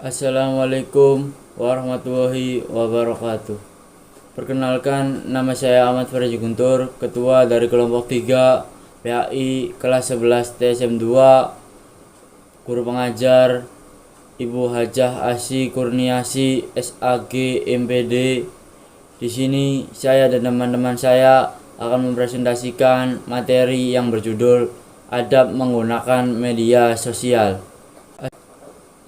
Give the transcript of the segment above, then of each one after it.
Assalamualaikum warahmatullahi wabarakatuh. Perkenalkan, nama saya Ahmad Faraji Guntur, Ketua dari kelompok 3 PAI kelas 11 TSM 2, guru pengajar Ibu Hajah Asy Kurniasi SAG MPD. Di sini saya dan teman-teman saya akan mempresentasikan materi yang berjudul Adab Menggunakan Media Sosial.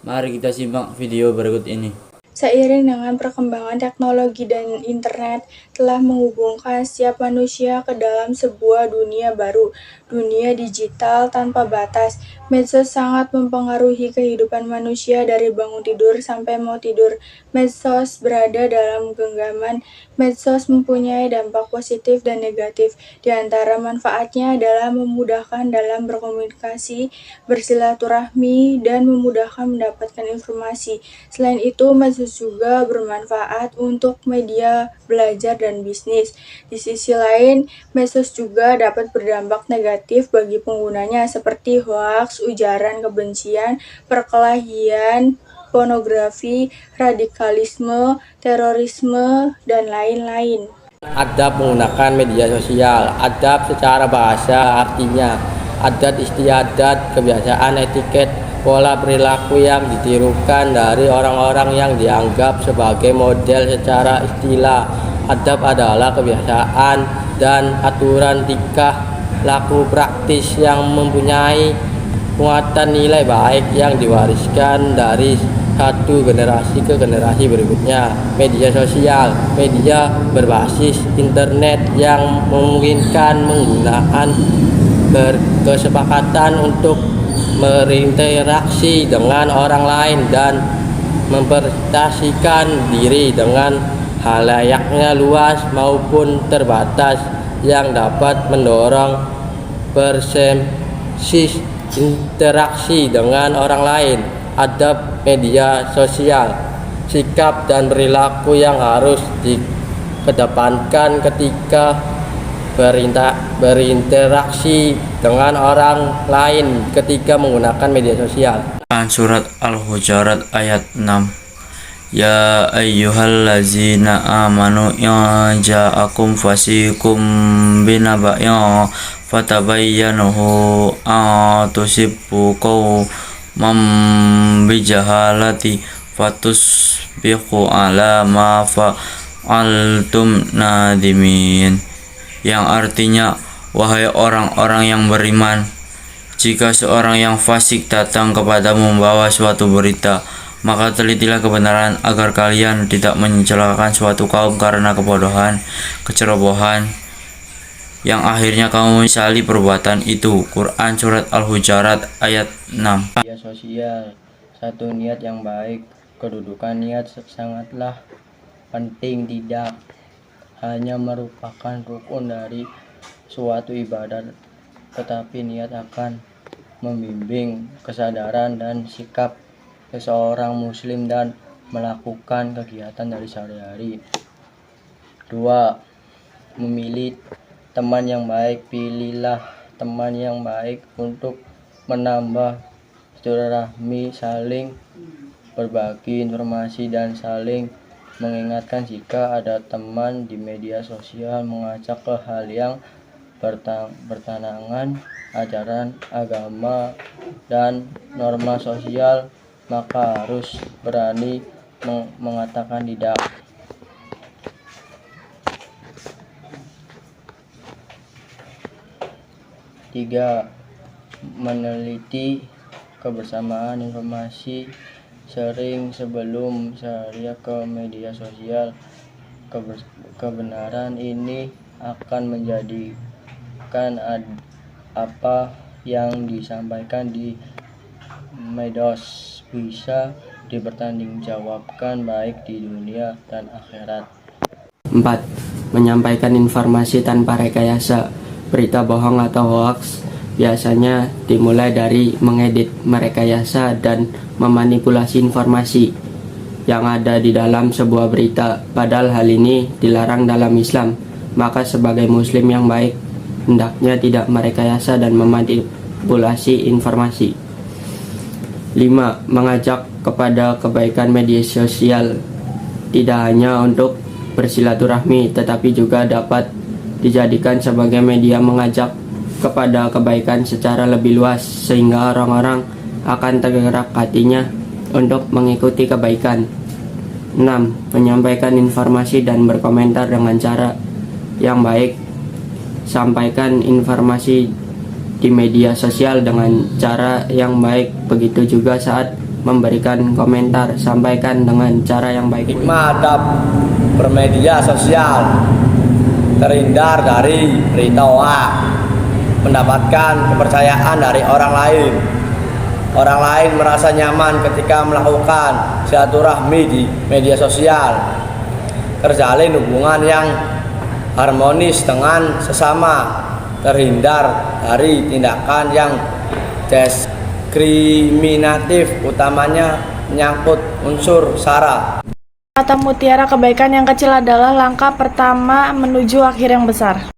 Mari kita simak video berikut ini. Seiring dengan perkembangan teknologi dan internet telah menghubungkan setiap manusia ke dalam sebuah dunia baru, dunia digital tanpa batas. Medsos sangat mempengaruhi kehidupan manusia dari bangun tidur sampai mau tidur. Medsos berada dalam genggaman. Medsos mempunyai dampak positif dan negatif. Di antara manfaatnya adalah memudahkan dalam berkomunikasi, bersilaturahmi, dan memudahkan mendapatkan informasi. Selain itu, medsos juga bermanfaat untuk media belajar dan bisnis. Di sisi lain, medsos juga dapat berdampak negatif bagi penggunanya seperti hoaks, ujaran kebencian, perkelahian, pornografi, radikalisme, terorisme, dan lain-lain. Adab menggunakan media sosial. Adab secara bahasa artinya adat istiadat, kebiasaan, etiket, pola perilaku yang ditirukan dari orang-orang yang dianggap sebagai model. Secara istilah, adab adalah kebiasaan dan aturan tingkah laku praktis yang mempunyai muatan nilai baik yang diwariskan dari satu generasi ke generasi berikutnya. Media sosial, media berbasis internet yang memungkinkan menggunakan kesepakatan untuk berinteraksi dengan orang lain dan mempresentasikan diri dengan halayaknya luas maupun terbatas, yang dapat mendorong persepsi interaksi dengan orang lain. Adab media sosial, sikap dan perilaku yang harus dikedepankan ketika berinteraksi dengan orang lain ketika menggunakan media sosial. Surat Al-Hujurat ayat 6. Ya ayyuhallazina amanu ya ja'akum fasikum binaba'ya fatabayyanuhu tusibbu qauman bijahalati fatusbihu ala ma fa'altum nadimin. Yang artinya, wahai orang-orang yang beriman, jika seorang yang fasik datang kepadamu membawa suatu berita, maka telitilah kebenaran agar kalian tidak mencelakakan suatu kaum karena kebodohan, kecerobohan, yang akhirnya kamu menyesali perbuatan itu. Quran Surat Al-Hujurat ayat 6. Media sosial, satu niat yang baik. Kedudukan niat sangatlah penting, tidak hanya merupakan rukun dari suatu ibadat, tetapi niat akan membimbing kesadaran dan sikap seseorang muslim dan melakukan kegiatan dari sehari-hari. 2. Memilih teman yang baik. Pilihlah teman yang baik untuk menambah silaturahmi, saling berbagi informasi, dan saling mengingatkan jika ada teman di media sosial mengajak ke hal yang bertentangan ajaran agama dan norma sosial, maka harus berani mengatakan tidak. 3. Meneliti kebersamaan informasi sering sebelum share ke media sosial. Kebenaran ini akan menjadikan apa yang disampaikan di medsos bisa dipertanggungjawabkan baik di dunia dan akhirat. 4. Menyampaikan informasi tanpa rekayasa. Berita bohong atau hoaks biasanya dimulai dari mengedit, merekayasa, dan memanipulasi informasi yang ada di dalam sebuah berita. Padahal hal ini dilarang dalam Islam. Maka sebagai muslim yang baik, hendaknya tidak merekayasa dan memanipulasi informasi. 5. Mengajak kepada kebaikan media sosial, tidak hanya untuk bersilaturahmi, tetapi juga dapat dijadikan sebagai media mengajak kepada kebaikan secara lebih luas, sehingga orang-orang akan tergerak hatinya untuk mengikuti kebaikan. 6. Menyampaikan informasi dan berkomentar dengan cara yang baik. Sampaikan informasi di media sosial dengan cara yang baik, begitu juga saat memberikan komentar, sampaikan dengan cara yang baik. Hikmah adab bermedia sosial: terhindar dari berita hoak, mendapatkan kepercayaan dari orang lain. Orang lain merasa nyaman ketika melakukan silaturahmi di media sosial, terjalin hubungan yang harmonis dengan sesama, terhindar dari tindakan yang diskriminatif, utamanya menyangkut unsur SARA. Kata mutiara kebaikan yang kecil adalah langkah pertama menuju akhir yang besar.